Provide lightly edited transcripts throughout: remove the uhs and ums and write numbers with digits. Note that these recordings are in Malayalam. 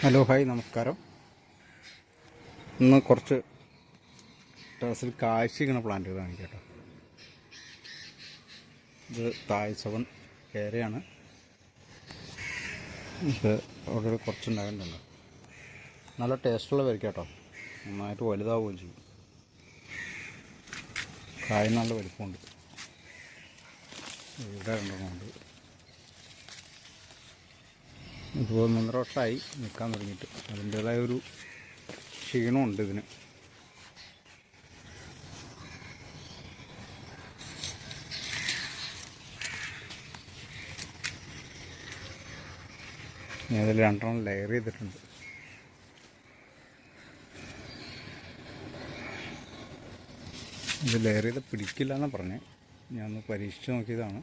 ഹലോ ഹായ് നമസ്കാരം. ഇന്ന് കുറച്ച് ടെറസിൽ കാഴ്ചയ്ക്കുന്ന പ്ലാന്റുകൾ കാണിക്കാം കേട്ടോ. ഇത് തായ് സെവൻ പേരയാണ്. ഇത് അവിടെ കുറച്ചുണ്ടാകുന്നുണ്ട്. നല്ല ടേസ്റ്റുള്ള പേരയ്ക്ക കേട്ടോ. നന്നായിട്ട് വലുതാവുകയും ചെയ്യും. കായ നല്ല വലിപ്പമുണ്ട്. ഇവിടെ രണ്ടെണ്ണമുണ്ട്. ഇപ്പോൾ 1.5 വർഷമായി നിൽക്കാൻ തുടങ്ങിയിട്ട്. അതിൻ്റേതായ ഒരു ക്ഷീണമുണ്ട് ഇതിന്. ഞാൻ അതിൽ 2 ലെയർ ചെയ്തിട്ടുണ്ട്. ഇത് ലെയർ ചെയ്ത് പിടിക്കില്ല എന്നാണ് പറഞ്ഞത്. ഞാനൊന്ന് പരീക്ഷിച്ച് നോക്കിയതാണ്.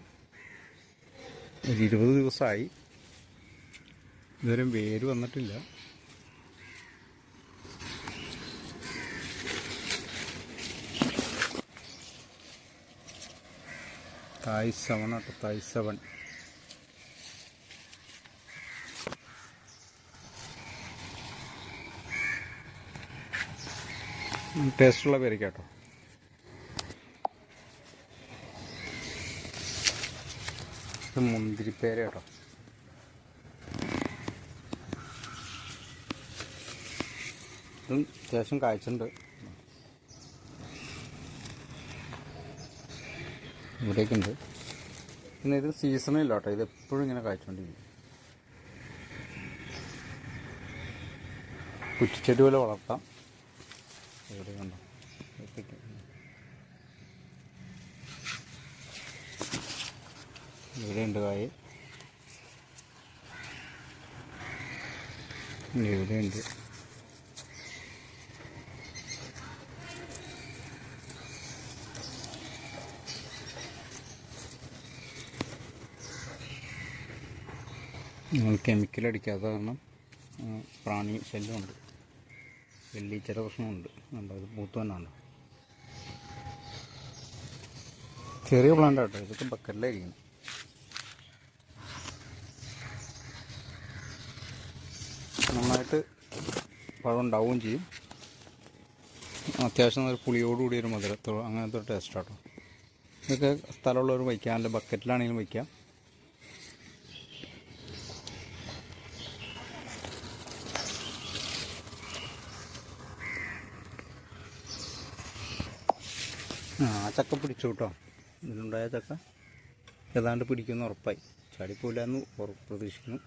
ഒരു 20 ദിവസമായി. ഇതുവരെ വേര് വന്നിട്ടില്ല. തായ് സെവൻ ആട്ടോ, തായ് സെവൻ. ടേസ്റ്റുള്ള പേരയ്ക്കാട്ടോ. ഇത് മുന്തിരിപ്പേര കേട്ടോ. ഇതും അത്യാവശ്യം കായ്ച്ചുണ്ട്. ഇവിടേക്കുണ്ട്. പിന്നെ ഇത് സീസണില്ല കേട്ടോ. ഇത് എപ്പോഴും ഇങ്ങനെ കായ്ച്ചുകൊണ്ടിരിക്കും. കുറ്റിച്ചെടി പോലെ വളർത്താം. ഇവിടെ കണ്ടോ, ഇവിടെയുണ്ട് കായ്. ഇവിടെയുണ്ട്. നമ്മൾ കെമിക്കൽ അടിക്കാത്ത കാരണം പ്രാണി ശല്യമുണ്ട്. വെള്ളീച്ചയുടെ പ്രശ്നമുണ്ട്. അത് പൂത്ത് തന്നെ ഉണ്ട്. ചെറിയ പ്ലാന്റ് ആട്ടോ. ഇതൊക്കെ ബക്കറ്റിലായിരിക്കണം. നന്നായിട്ട് പഴം ഉണ്ടാവുകയും ചെയ്യും. അത്യാവശ്യം നല്ല പുളിയോടുകൂടി ഒരു മധുരത്തോ അങ്ങനത്തെ ഒരു ടേസ്റ്റ് ആട്ടോ. ഇതൊക്കെ സ്ഥലമുള്ളവർ വയ്ക്കാം. അല്ല ബക്കറ്റിലാണെങ്കിലും വയ്ക്കാം. ചക്ക പിടിച്ചു കേട്ടോ. ഇതിലുണ്ടായ ചക്ക ഏതാണ്ട് പിടിക്കുമെന്ന് ഉറപ്പായി. ചാടിപ്പോയില്ല എന്ന് പ്രതീക്ഷിക്കുന്നു.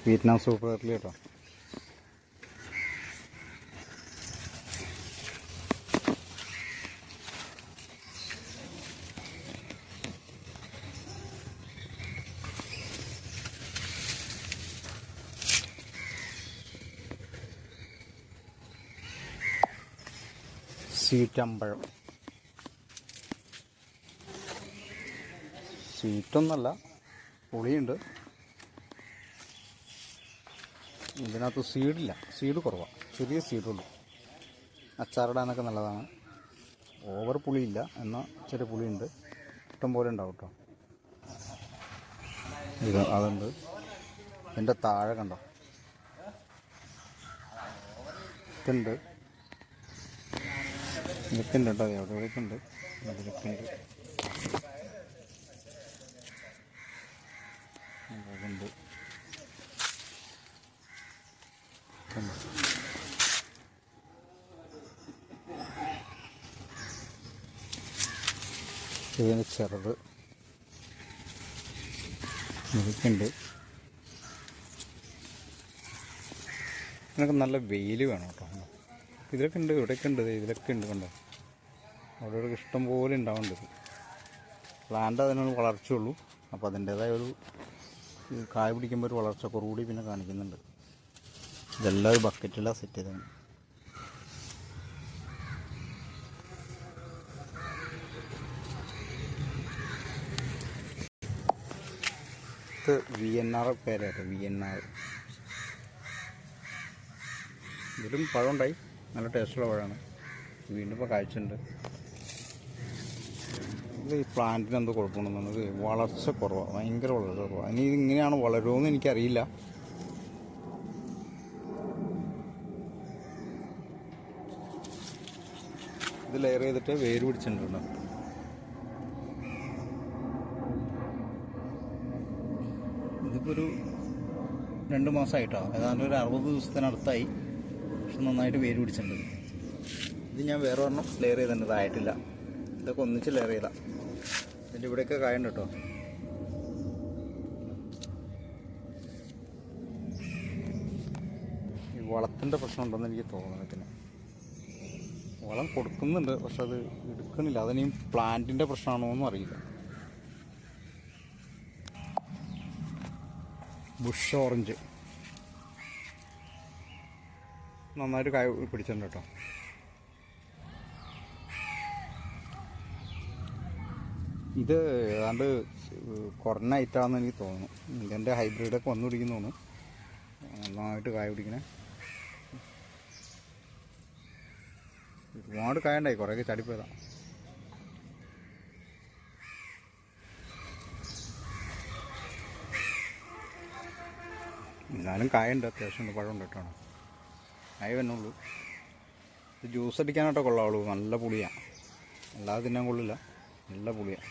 വിയറ്റ്നാം സൂപ്പർ എർലി കേട്ടോ. സീറ്റമ്പഴം. സ്വീറ്റൊന്നല്ല, പുളിയുണ്ട്. ഇതിനകത്ത് സീഡില്ല. സീഡ് കുറവാണ്. ചെറിയ സീഡുള്ളൂ. അച്ചാറിടാനൊക്കെ നല്ലതാണ്. ഓവർ പുളിയില്ല, എന്നാൽ ചെറിയ പുളിയുണ്ട്. ഇഷ്ടം പോലെ ഉണ്ടാവും കേട്ടോ. ഇത് അതുണ്ട്. എൻ്റെ താഴെ കണ്ടോ, ഇതുണ്ട്. ഇതൊക്കെ ഉണ്ട് കേട്ടോ. എവിടെ എവിടെയൊക്കെ ഉണ്ട്. അതിലൊക്കെ ഉണ്ട്. അതുണ്ട്. ഇതിന് ചെറുത് ഇതൊക്കെ ഉണ്ട്. ഇതിനൊക്കെ നല്ല വെയിൽ വേണം കേട്ടോ. ഇതിലൊക്കെ ഉണ്ട്, ഇവിടെയൊക്കെ ഉണ്ട്, ഇതിലൊക്കെ ഉണ്ട്. കണ്ടോ, അവിടെ ഒരു ഇഷ്ടം പോലെ ഉണ്ടാവേണ്ടത്. പ്ലാന്റ് അതിനൊരു വളർച്ചയുള്ളൂ. അപ്പോൾ അതിൻ്റേതായ ഒരു കായ പിടിക്കുമ്പോൾ ഒരു വളർച്ച കുറവുകൂടി പിന്നെ കാണിക്കുന്നുണ്ട്. ഇതെല്ലാം ഒരു ബക്കറ്റിലാണ് സെറ്റ് ചെയ്തതാണ്. ഇത് VNR പേരായിട്ട്. VNR. ഇതിലും പഴം ഉണ്ടായി. നല്ല ടേസ്റ്റുള്ള പഴമാണ്. വീണ്ടും ഇപ്പോൾ കായ്ച്ചുണ്ട്. ഇത് ഈ പ്ലാന്റിന് എന്തോ കുഴപ്പമുണ്ടെന്നുള്ളത് വളർച്ച കുറവാണ്, ഭയങ്കര വളർച്ച കുറവാണ്. ഇനി ഇങ്ങനെയാണ് വളരുമെന്ന് എനിക്കറിയില്ല. ഇത് ലെയർ ചെയ്തിട്ട് വേര് പിടിച്ചിട്ടുണ്ട്. ഇതിപ്പോൾ ഒരു 2 മാസമായിട്ടാണ്, ഏതാണ്ട് ഒരു 60 ദിവസത്തിനടുത്തായി. പക്ഷെ നന്നായിട്ട് വേര് പിടിച്ചിട്ടുണ്ട്. ഇത് ഞാൻ വേറെ ഒരെണ്ണം ലെയർ ചെയ്തിട്ടുണ്ട്, ഇതായിട്ടില്ല. ഇതൊക്കെ ഒന്നിച്ച് ലെയർ ചെയ്താൽ ഇതിൻ്റെ ഇവിടെയൊക്കെ കായുണ്ട് കേട്ടോ. ഈ വളത്തിൻ്റെ പ്രശ്നമുണ്ടെന്ന് എനിക്ക് തോന്നുന്നു. പിന്നെ വളം കൊടുക്കുന്നുണ്ട്, പക്ഷെ അത് എടുക്കണില്ല. അതിനെയും പ്ലാന്റിൻ്റെ പ്രശ്നമാണോ എന്നും അറിയില്ല. ബുഷ് ഓറഞ്ച് നന്നായിട്ട് കായ പിടിച്ചിട്ടുണ്ട് കേട്ടോ. ഇത് ഏതാണ്ട് കുറഞ്ഞ ഐറ്റാണെന്ന് എനിക്ക് തോന്നുന്നു. ഇതിൻ്റെ ഹൈബ്രിഡൊക്കെ വന്നു പിടിക്കുന്നു തോന്നുന്നു. നന്നായിട്ട് കായ പിടിക്കണേ. ഒരുപാട് കായ ഉണ്ടായി, കുറേയൊക്കെ ചടിപ്പോയതാണ്. എന്നാലും കായുണ്ട്, അത്യാവശ്യം പഴമുണ്ട് കേട്ടോ. കായ വന്നുള്ളൂ. ഇത് ജ്യൂസ് അടിക്കാനായിട്ടോ കൊള്ളാവുള്ളൂ. നല്ല പുളിയാണ്, അല്ലാതെ തിന്നാൻ കൊള്ളില്ല. നല്ല പുളിയാണ്.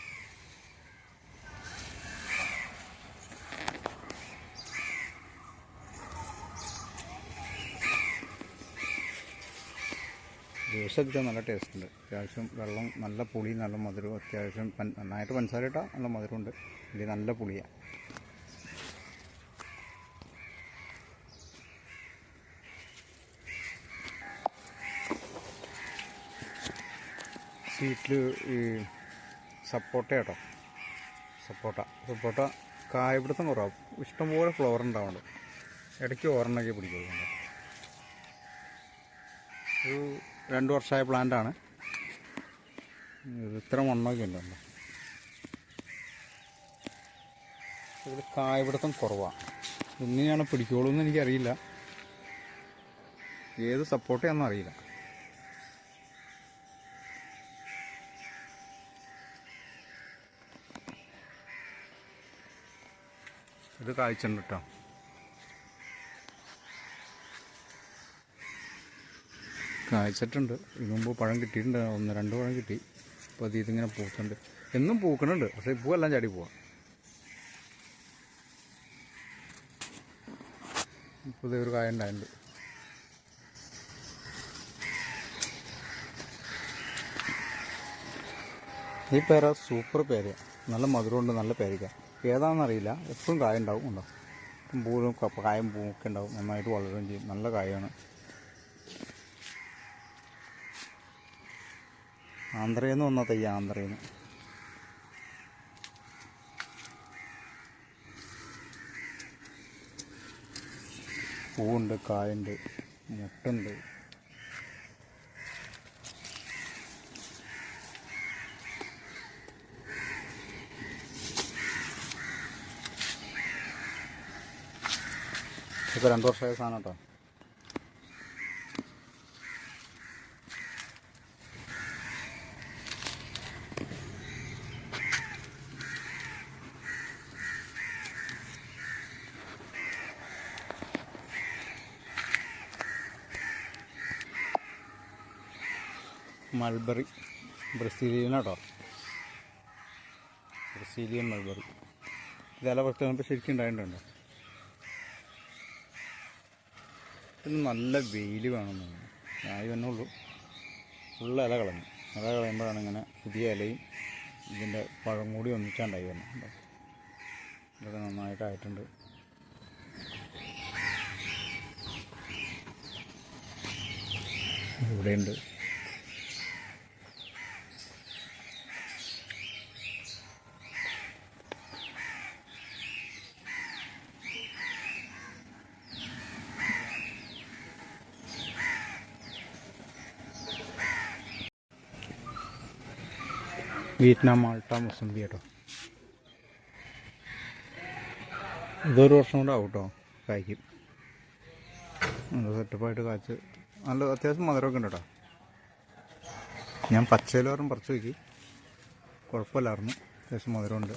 ജ്യൂസ് അടിച്ചാൽ നല്ല ടേസ്റ്റ് ഉണ്ട്. അത്യാവശ്യം വെള്ളം, നല്ല പുളി, നല്ല മധുരവും. അത്യാവശ്യം നന്നായിട്ട് പഞ്ചസാര ഇട്ടാൽ നല്ല മധുരമുണ്ട്. ഇത് നല്ല പുളിയാണ്. വീട്ടിൽ ഈ സപ്പോട്ട കേട്ടോ, സപ്പോട്ട കായപിടുത്തം കുറവാകും. ഇഷ്ടംപോലെ ഫ്ലവർ ഉണ്ടാവുന്നുണ്ട്. ഇടയ്ക്ക് ഓരെണ്ണൊക്കെ പിടിക്കുന്നുണ്ട്. ഒരു 2 വർഷമായ പ്ലാന്റാണ്. ഇത്ര മണ്ണൊക്കെ ഉണ്ടല്ലോ. ഇതിൽ കായപിടുത്തം കുറവാണ്. എങ്ങനെയാണ് പിടിക്കുള്ളൂ എന്ന് എനിക്കറിയില്ല. ഏത് സപ്പോർട്ടാണെന്നും അറിയില്ല. ഇത് കായ്ച്ചിട്ടുണ്ട് കേട്ടോ. കായ്ച്ചിട്ടുണ്ട്. ഇതിന് മുമ്പ് പഴം കിട്ടിയിട്ടുണ്ട്, 1-2 പഴം കിട്ടി. അപ്പോൾ ഇതിങ്ങനെ പൂക്കുന്നുണ്ട്. എന്നും പൂക്കണുണ്ട്, പക്ഷേ പൂവെല്ലാം ചാടി പോവാം. ഇപ്പോൾ ഇതേ ഒരു കായ ഉണ്ടായിട്ടുണ്ട്. ഈ പേര സൂപ്പർ പേരയാണ്, നല്ല മധുരമുണ്ട്, നല്ല പേരയ്ക്ക. ഏതാണെന്നറിയില്ല, എപ്പോഴും കായ ഉണ്ടാവും. ഉണ്ടാവും പൂവും കായും പൂവൊക്കെ ഉണ്ടാവും. നന്നായിട്ട് വളരുകയും ചെയ്യും. നല്ല കായാണ്. ആന്ധ്രയിൽ നിന്ന് വന്ന തൈ, ആന്ധ്രയിൽ നിന്ന്. പൂവുണ്ട്, കായുണ്ട്, മുട്ടുണ്ട്. ഇപ്പോൾ 2 വർഷമായ സാധനം കേട്ടോ. മൾബറി, ബ്രസീലിയൻ കേട്ടോ, ബ്രസീലിയൻ മൾബറി. ഇതല പുറത്ത് ശരിക്കും ഉണ്ടായിട്ടുണ്ട്. ഇതിന് നല്ല വെയിൽ വേണമെന്ന് ഞായി വന്നുള്ളൂ. ഫുള്ള് ഇല കളഞ്ഞു. ഇല കളയുമ്പോഴാണ് ഇങ്ങനെ പുതിയ ഇലയും ഇതിൻ്റെ പഴം കൂടി ഒന്നിച്ചാണ്ടായി വരുന്നത്. ഇതൊക്കെ നന്നായിട്ടായിട്ടുണ്ട്. ഇവിടെയുണ്ട്. വിയറ്റ്നാം മാൾട്ട മുസംബി കേട്ടോ. ഇതൊരു വർഷം കൂടെ ആവും കേട്ടോ കായ്ക്കും. നല്ല സെറ്റപ്പായിട്ട് കായ്ച്ച് നല്ല അത്യാവശ്യം മധുരമൊക്കെ ഉണ്ട് കേട്ടോ. ഞാൻ പച്ചയിലോരം പറിച്ച് വയ്ക്കും. കുഴപ്പമില്ലായിരുന്നു, അത്യാവശ്യം മധുരമുണ്ട്.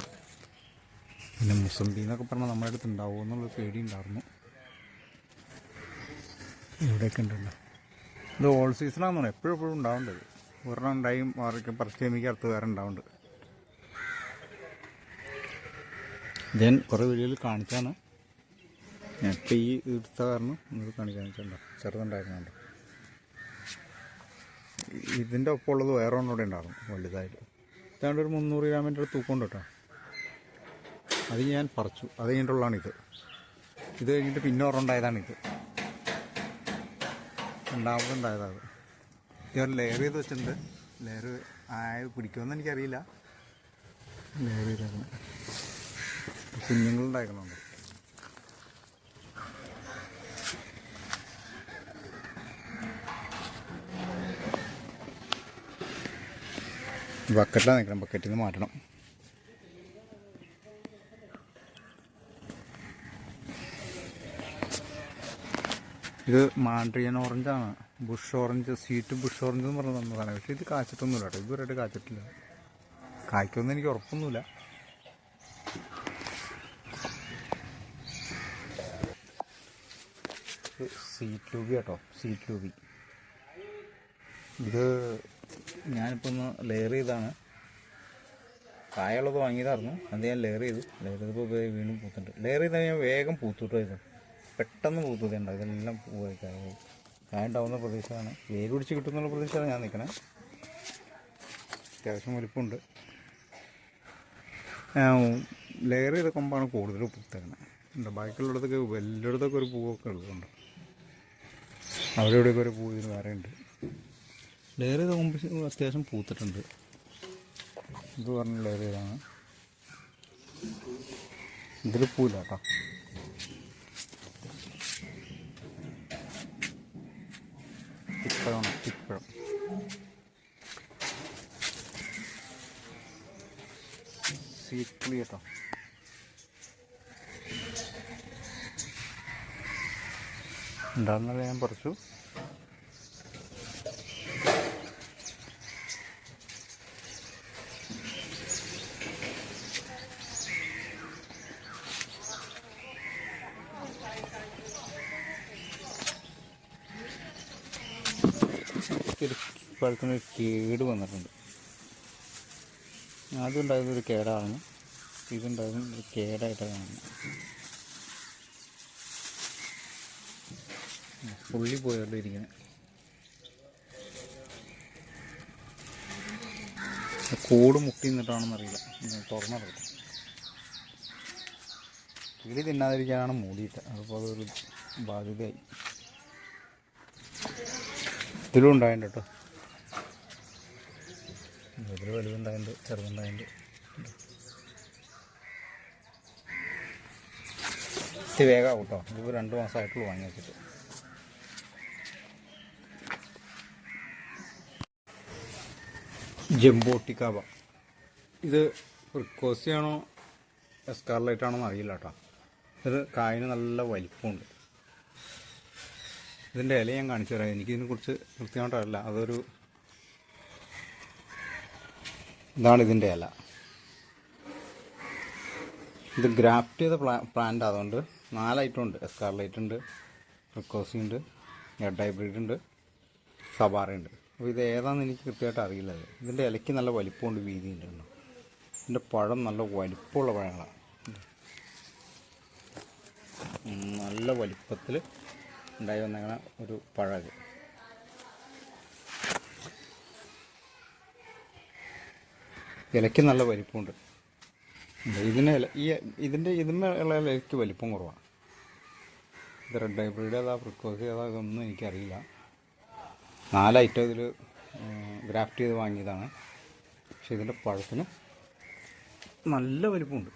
പിന്നെ മുസമ്പി എന്നൊക്കെ പറഞ്ഞാൽ നമ്മുടെ അടുത്ത് ഉണ്ടാവുമോ എന്നുള്ളൊരു പേടി ഉണ്ടായിരുന്നു. ഇവിടെയൊക്കെ ഉണ്ടല്ലോ. ഇത് ഓൾ സീസണാണെന്ന് എപ്പോഴും എപ്പോഴും ഉണ്ടാവേണ്ടത്. ഒരെണ്ണം ഉണ്ടായും പറിച്ച് കഴിയുമ്പോൾ അടുത്ത് വേറെ ഉണ്ടാവുന്നുണ്ട്. ഞാൻ കുറേ വീഡിയോയിൽ കാണിച്ചാണ്, ഞാൻ ഇപ്പോൾ ഈ എടുത്ത കാരണം നിങ്ങൾക്ക് കാണിക്കാന്ന് വെച്ചിട്ടുണ്ടോ, ചെറുതുണ്ടായിരുന്നുണ്ട്. ഇതിൻ്റെ ഒപ്പം ഉള്ളത് വേറെ ഒന്നും കൂടെ ഉണ്ടായിരുന്നു വലുതായിട്ട്. ഇതാണ്ട് ഒരു 300 ഗ്രാമിൻ്റെ ഒരു തൂക്കം ഉണ്ട് കേട്ടോ. അത് ഞാൻ പറിച്ചു. അത് കഴിഞ്ഞിട്ടുള്ളതാണിത്. ഇത് കഴിഞ്ഞിട്ട് പിന്നെ ഉണ്ടായതാണിത്. രണ്ടാമതുണ്ടായതാണ്. ഞാൻ ലെയർ ചെയ്ത് വെച്ചിട്ടുണ്ട്. ലെയർ പിടിക്കുമെന്ന് എനിക്കറിയില്ല. ലെയർ ചെയ്തേക്കണം. കുഞ്ഞുങ്ങളുണ്ടാക്കണുണ്ട്. ബക്കറ്റിലാണ് നിൽക്കണം, ബക്കറ്റിൽ നിന്ന് മാറ്റണം. ഇത് മാൻഡ്രിയൻ ഓറഞ്ചാണ്, bush orange, sweet bush orange എന്ന് പറഞ്ഞ സാധനം. പക്ഷേ ഇത് കാച്ചിട്ടൊന്നുമില്ല കേട്ടോ, ഇതുവരെയായിട്ട് കാച്ചിട്ടില്ല. കായ്ക്കൊന്നും എനിക്ക് ഉറപ്പൊന്നുമില്ല. സീറ്റ് ലൂബി കേട്ടോ, സീറ്റ് ലൂബി. ഇത് ഞാനിപ്പോൾ ഒന്ന് ലെയർ ചെയ്താണ്. കായുള്ളത് വാങ്ങിയതായിരുന്നു, അത് ഞാൻ ലെയർ ചെയ്തു. ലെയർ ചെയ്തപ്പോൾ വീണ്ടും പൂത്തുണ്ട്. ലെയർ ചെയ്താൽ ഞാൻ വേഗം പൂത്തുട്ടോ. ഇത് പെട്ടെന്ന് പൂത്തുകയുണ്ട്. ഇതെല്ലാം പൂവായി കായ ഉണ്ടാവുന്ന പ്രദേശമാണ്. വേര് പിടിച്ച് കിട്ടുന്നുള്ള പ്രദേശമാണ് ഞാൻ നിൽക്കണേ. അത്യാവശ്യം വലിപ്പമുണ്ട്. ലെയർ ചെയ്ത കൊമ്പാണ് കൂടുതൽ പൂത്തേക്കണേ. ബാക്കിയുള്ളിടത്തൊക്കെ എല്ലായിടത്തൊക്കെ ഒരു പൂവൊക്കെ ഉള്ളതുകൊണ്ട് അവിടെ ഇവിടെയൊക്കെ ഒരു പൂ ഇതിന് വേറെ ഉണ്ട്. ലെയർ ചെയ്ത കൊമ്പ് അത്യാവശ്യം പൂത്തിട്ടുണ്ട്. ഇത് പറഞ്ഞ ലെയർ ചെയ്താണ്. ഇതിൽ പൂവില്ല കേട്ടോ. തിപ്പഴമാണ്, തിപ്പഴം. സ്വീറ്റ് പുളി കേട്ടോ. ഉണ്ടാകുന്നല്ല ഞാൻ പറിച്ചു. പഴത്തിനൊരു കേട് വന്നിട്ടുണ്ട്. ആദ്യം ഉണ്ടായതൊരു കേടാണ്, ഇതുണ്ടായതും ഒരു കേടായിട്ടാണ് കാണുന്നത്. പുള്ളി പോയല്ലോ ഇരിക്കുന്നത്. കൂട് മുട്ടി നിന്നിട്ടാണെന്നറിയില്ല, തുറന്നറിയില്ല. കിളി തിന്നാതിരിക്കാനാണ് മൂടിയിട്ട്, അതിപ്പോൾ അതൊരു ബാധ്യതയായി. ഇതിലും ഉണ്ടായിട്ടുണ്ട് കേട്ടോ. ഇതിൽ വലുതുണ്ടായിട്ടുണ്ട്, ചെറുതുണ്ടായിട്ടുണ്ട്. ഇത് വേഗമാവും കേട്ടോ. ഇതിപ്പോൾ 2 മാസമായിട്ടുള്ളൂ വാങ്ങി വെച്ചിട്ട്. ജംബോട്ടിക്കാബ. ഇത് ഫ്രിക്കോസിയാണോ എസ്കാർലൈറ്റാണോ എന്ന് അറിയില്ല കേട്ടോ. ഇത് കായന് നല്ല വലിപ്പമുണ്ട്. ഇതിൻ്റെ ഇല ഞാൻ കാണിച്ചു തരാം. എനിക്കിതിനെക്കുറിച്ച് കൃത്യമായിട്ട് അറിയില്ല. ഇതാണ് ഇതിൻ്റെ ഇല. ഇത് ഗ്രാഫ്റ്റ് ചെയ്ത പ്ലാന്റ്, അതുകൊണ്ട് 4 ഐറ്റം ഉണ്ട്. എസ്കാർലൈറ്റ് ഉണ്ട്, ഫ്രിക്കോസി ഉണ്ട്, റെഡ് ഹൈബ്രിഡ് ഉണ്ട്, സബാറ ഉണ്ട്. അപ്പോൾ ഇത് ഏതാണെന്ന് എനിക്ക് കൃത്യമായിട്ട് അറിയില്ല. ഇതിൻ്റെ ഇലയ്ക്ക് നല്ല വലിപ്പമുണ്ട്, വീതിയുണ്ട്. ഇതിൻ്റെ പഴം നല്ല വലിപ്പമുള്ള പഴങ്ങളാണ്. നല്ല വലിപ്പത്തിൽ ഉണ്ടായി വന്നേക്കണ ഒരു പഴം. ഇലയ്ക്ക് നല്ല വലിപ്പമുണ്ട്. ഇതിന്മേലുള്ള ഇലയ്ക്ക് വലിപ്പം കുറവാണ്. ഇത് റെഡ് ഹൈബ്രിഡ് ഏതാ ഫ്രിക്കോസി ഏതാ ഇതൊന്നും എനിക്കറിയില്ല. 4 ഐറ്റം ഇതിൽ ഗ്രാഫ്റ്റ് ചെയ്ത് വാങ്ങിയതാണ്. പക്ഷെ ഇതിൻ്റെ പഴത്തിന് നല്ല വലിപ്പമുണ്ട്.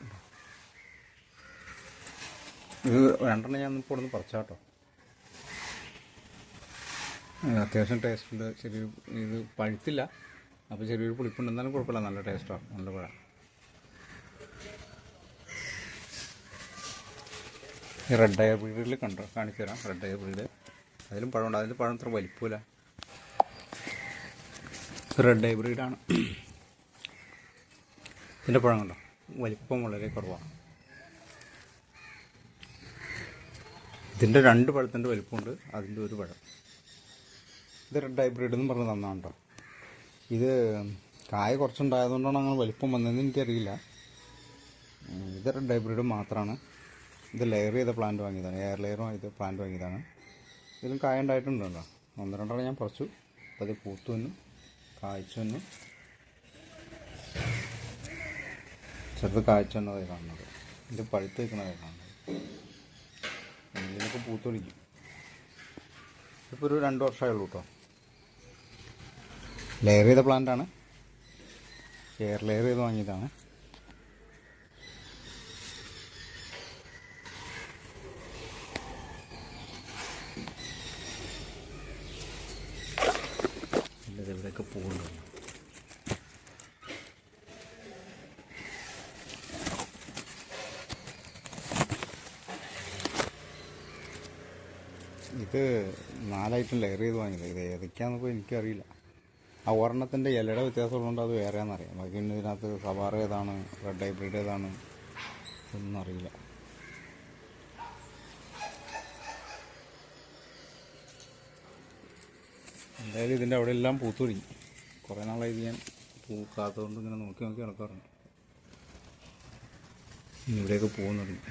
ഇത് 2 ഞാൻ ഇപ്പോൾ ഇവിടെ നിന്ന് പറിച്ചാട്ടോ. അത്യാവശ്യം ടേസ്റ്റുണ്ട്. ഇത് പഴുത്തില്ല, അപ്പോൾ ചെറിയൊരു പുളിപ്പുണ്ട്. എന്നാലും കുഴപ്പമില്ല, നല്ല ടേസ്റ്റാണ്, നല്ല പഴം. റെഡ് ഹൈബ്രിഡിൽ കാണിച്ചു തരാം. റെഡ് ഹൈബ്രിഡ് അതിലും പഴമുണ്ട്. അതിൽ പഴം അത്ര വലിപ്പമില്ല. റെഡ് ഹൈബ്രിഡാണ്. ഇതിൻ്റെ പഴം കണ്ടോ, വലിപ്പം വളരെ കുറവാണ്. ഇതിൻ്റെ 2 പഴത്തിൻ്റെ വലിപ്പമുണ്ട്, അതിൻ്റെ ഒരു പഴം. ഇത് റെഡ് ഹൈബ്രിഡ് എന്ന് പറഞ്ഞ് തന്നാണ് കേട്ടോ. ഇത് കായ കുറച്ചുണ്ടായതുകൊണ്ടാണ് അങ്ങനെ വലിപ്പം വന്നതെന്ന് എനിക്കറിയില്ല. ഇത് റെഡ് ഹൈബ്രിഡ് മാത്രമാണ്. ഇത് ലെയർ ചെയ്ത പ്ലാന്റ് വാങ്ങിയതാണ്, എയർ ലെയറും ചെയ്ത പ്ലാന്റ് വാങ്ങിയതാണ്. ഇതിലും കായ ഉണ്ടായിട്ടുണ്ട് കേട്ടോ. 1-2 ഞാൻ പറിച്ചു. അപ്പോൾ അത് പൂത്തു വന്നു, കായ്ച്ചു വന്നു. ചെറുത് കായ്ച്ചു വന്നതായി കാണുന്നത്, ഇത് പഴുത്ത് വയ്ക്കുന്നതായി കാണുന്നത്. ഇതിനൊക്കെ പൂത്തൊടിക്കും. ഇപ്പോൾ ഒരു 2 വർഷമായുള്ളൂ കേട്ടോ. ലെയർ ചെയ്ത പ്ലാന്റാണ്, എയർ ലെയർ ചെയ്ത് വാങ്ങിയതാണ്. ഇവിടെയൊക്കെ പോകുന്നുണ്ട്. ഇത് 4 ഐറ്റം ലെയർ ചെയ്ത് വാങ്ങിയത്. ഇത് ഏതൊക്കെയാണെന്നപ്പോൾ എനിക്കറിയില്ല. ആ ഒരെണ്ണത്തിൻ്റെ ഇലയുടെ വ്യത്യാസമുള്ളതുകൊണ്ട് അത് വേറെയാണെന്നറിയാം. ബാക്കി ഇതിനകത്ത് സവാറ ഏതാണ്, റെഡ് ഹൈബ്രിഡ് ഏതാണ് ഒന്നും അറിയില്ല. എന്തായാലും ഇതിൻ്റെ അവിടെ എല്ലാം പൂത്തൊരുങ്ങി. കുറേ നാളായി ഇത് ഞാൻ പൂക്കാത്തതുകൊണ്ട് ഇങ്ങനെ നോക്കി നോക്കി നടക്കാറുണ്ട്. ഇവിടെയൊക്കെ പോകുന്നുണ്ട്.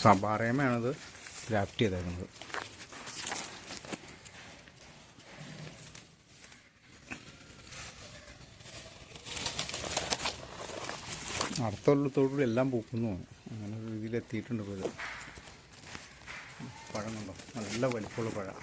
സബാറേമയാണിത് ഗ്രാഫ്റ്റ് ചെയ്തേക്കുന്നത്. അടുത്ത കൊല്ലത്തോടുകൂടി എല്ലാം പൂക്കുന്നു. അങ്ങനെ ഒരു രീതിയിൽ എത്തിയിട്ടുണ്ട്. ഇപ്പോൾ ഇത് പഴം കണ്ടോ, നല്ല വലിപ്പമുള്ള പഴം.